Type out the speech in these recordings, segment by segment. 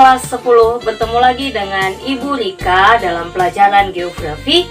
kelas 10, bertemu lagi dengan Ibu Rika dalam pelajaran geografi.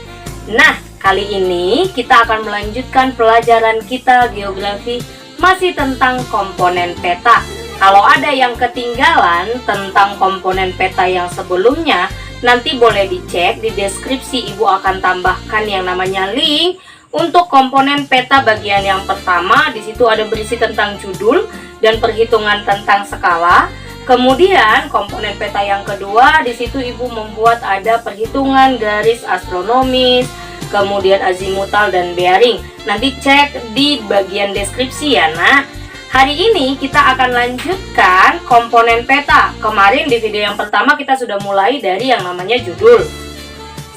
Nah, kali ini kita akan melanjutkan pelajaran kita geografi masih tentang komponen peta. Kalau ada yang ketinggalan tentang komponen peta yang sebelumnya, nanti boleh dicek di deskripsi. Ibu akan tambahkan yang namanya link untuk komponen peta bagian yang pertama. Di situ ada berisi tentang judul dan perhitungan tentang skala. Kemudian komponen peta yang kedua, di situ Ibu membuat ada perhitungan garis astronomis, kemudian azimutal dan bearing. Nanti cek di bagian deskripsi ya. Nah, hari ini kita akan lanjutkan komponen peta. Kemarin di video yang pertama kita sudah mulai dari yang namanya judul.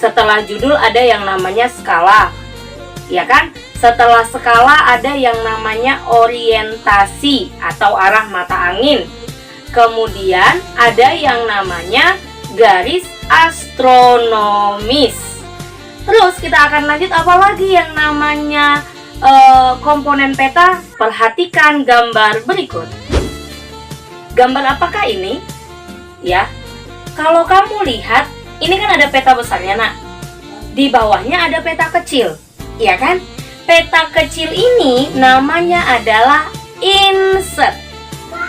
Setelah judul ada yang namanya skala, ya kan? Setelah skala ada yang namanya orientasi atau arah mata angin. Kemudian ada yang namanya garis astronomis. Terus kita akan lanjut apa lagi yang namanya komponen peta. Perhatikan gambar berikut. Gambar apakah ini? Ya, kalau kamu lihat, ini kan ada peta besarnya, nak. Di bawahnya ada peta kecil, ya kan? Peta kecil ini namanya adalah inset.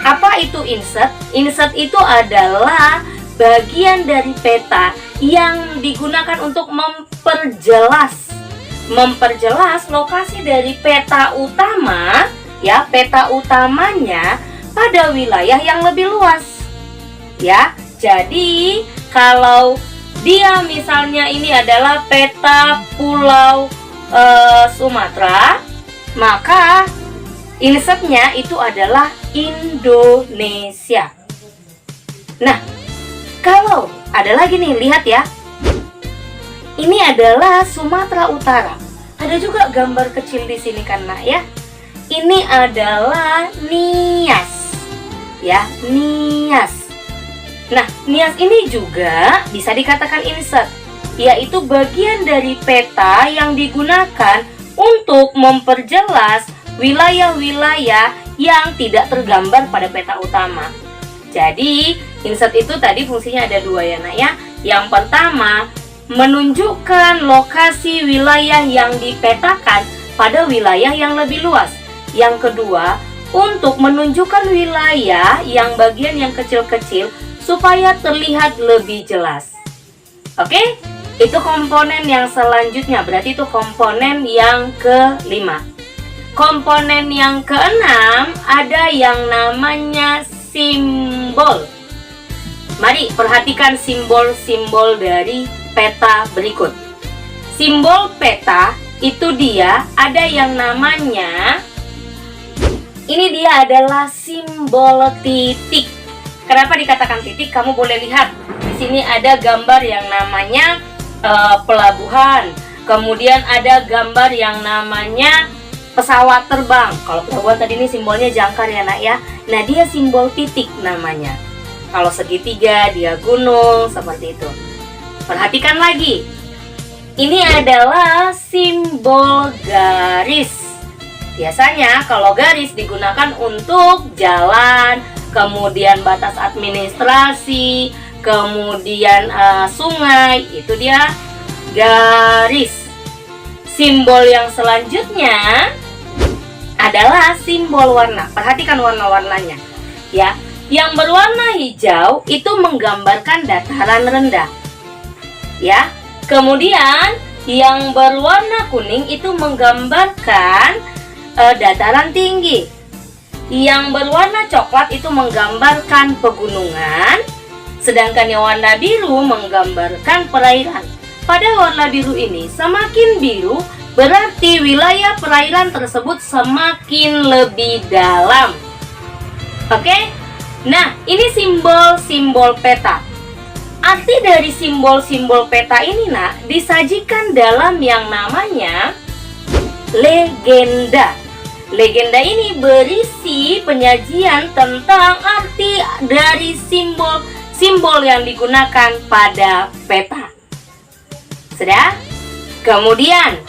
Apa itu inset? Inset itu adalah bagian dari peta yang digunakan untuk memperjelas lokasi dari peta utama, ya, peta utamanya pada wilayah yang lebih luas. Ya, jadi kalau dia misalnya ini adalah peta Pulau Sumatera, maka insetnya itu adalah Indonesia. Nah, kalau ada lagi nih, lihat ya. Ini adalah Sumatera Utara. Ada juga gambar kecil di sini kan, nak, ya. Ini adalah Nias. Ya, Nias. Nah, Nias ini juga bisa dikatakan inset, yaitu bagian dari peta yang digunakan untuk memperjelas wilayah-wilayah yang tidak tergambar pada peta utama. Jadi, inset itu tadi fungsinya ada dua ya, nak, ya. Yang pertama, menunjukkan lokasi wilayah yang dipetakan pada wilayah yang lebih luas. Yang kedua, untuk menunjukkan wilayah yang bagian yang kecil-kecil supaya terlihat lebih jelas. Oke? Itu komponen yang selanjutnya, berarti itu komponen yang kelima. Komponen yang keenam ada yang namanya simbol. Mari perhatikan simbol-simbol dari peta berikut. Simbol peta itu dia ada yang namanya, ini dia adalah simbol titik. Kenapa dikatakan titik? Kamu boleh lihat di sini ada gambar yang namanya pelabuhan. Kemudian ada gambar yang namanya pesawat terbang. Kalau pelabuhan tadi ini simbolnya jangkar ya, nak, ya. Nah, dia simbol titik namanya. Kalau segitiga dia gunung, seperti itu. Perhatikan lagi. Ini adalah simbol garis. Biasanya kalau garis digunakan untuk jalan, kemudian batas administrasi, kemudian sungai, itu dia garis. Simbol yang selanjutnya adalah simbol warna. Perhatikan warna-warnanya, ya. Yang berwarna hijau itu menggambarkan dataran rendah, ya. Kemudian yang berwarna kuning itu menggambarkan dataran tinggi. Yang berwarna coklat itu menggambarkan pegunungan, sedangkan yang warna biru menggambarkan perairan. Pada warna biru ini, semakin biru berarti wilayah perairan tersebut semakin lebih dalam. Oke? Nah, ini simbol-simbol peta. Arti dari simbol-simbol peta ini, nak, disajikan dalam yang namanya legenda. Legenda ini berisi penyajian tentang arti dari simbol-simbol yang digunakan pada peta. Sudah? Kemudian,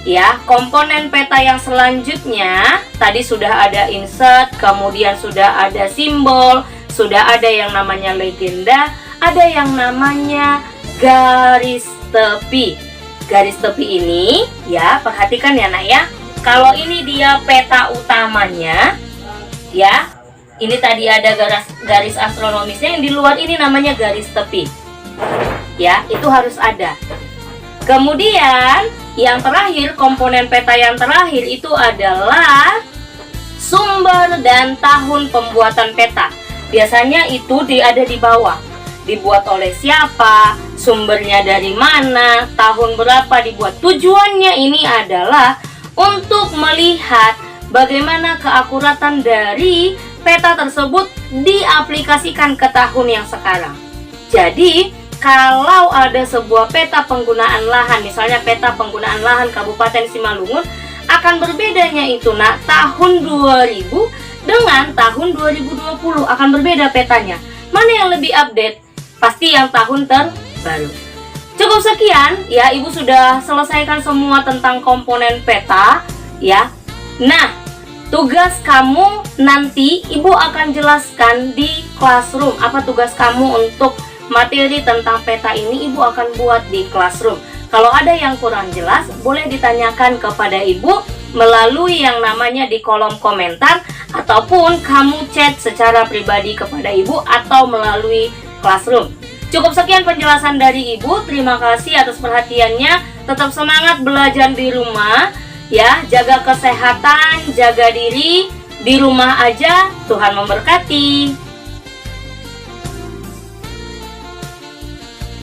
ya, komponen peta yang selanjutnya tadi sudah ada insert, kemudian sudah ada simbol, sudah ada yang namanya legenda, ada yang namanya garis tepi. Garis tepi ini ya, perhatikan ya nak ya. Kalau ini dia peta utamanya ya. Ini tadi ada garis astronomisnya, yang di luar ini namanya garis tepi. Ya, itu harus ada. Kemudian yang terakhir, komponen peta yang terakhir itu adalah sumber dan tahun pembuatan peta. Biasanya itu ada di bawah. Dibuat oleh siapa, sumbernya dari mana, tahun berapa dibuat. Tujuannya ini adalah untuk melihat bagaimana keakuratan dari peta tersebut diaplikasikan ke tahun yang sekarang. Jadi, kalau ada sebuah peta penggunaan lahan, misalnya peta penggunaan lahan Kabupaten Simalungun, akan berbedanya itu nak tahun 2000 dengan tahun 2020 akan berbeda petanya. Mana yang lebih update? Pasti yang tahun terbaru. Cukup sekian ya, Ibu sudah selesaikan semua tentang komponen peta ya. Nah, tugas kamu nanti Ibu akan jelaskan di classroom. Apa tugas kamu untuk materi tentang peta ini? Ibu akan buat di classroom. Kalau ada yang kurang jelas, boleh ditanyakan kepada Ibu melalui yang namanya di kolom komentar, ataupun kamu chat secara pribadi kepada Ibu atau melalui classroom. Cukup sekian penjelasan dari Ibu. Terima kasih atas perhatiannya. Tetap semangat belajar di rumah ya, jaga kesehatan, jaga diri di rumah aja. Tuhan memberkati.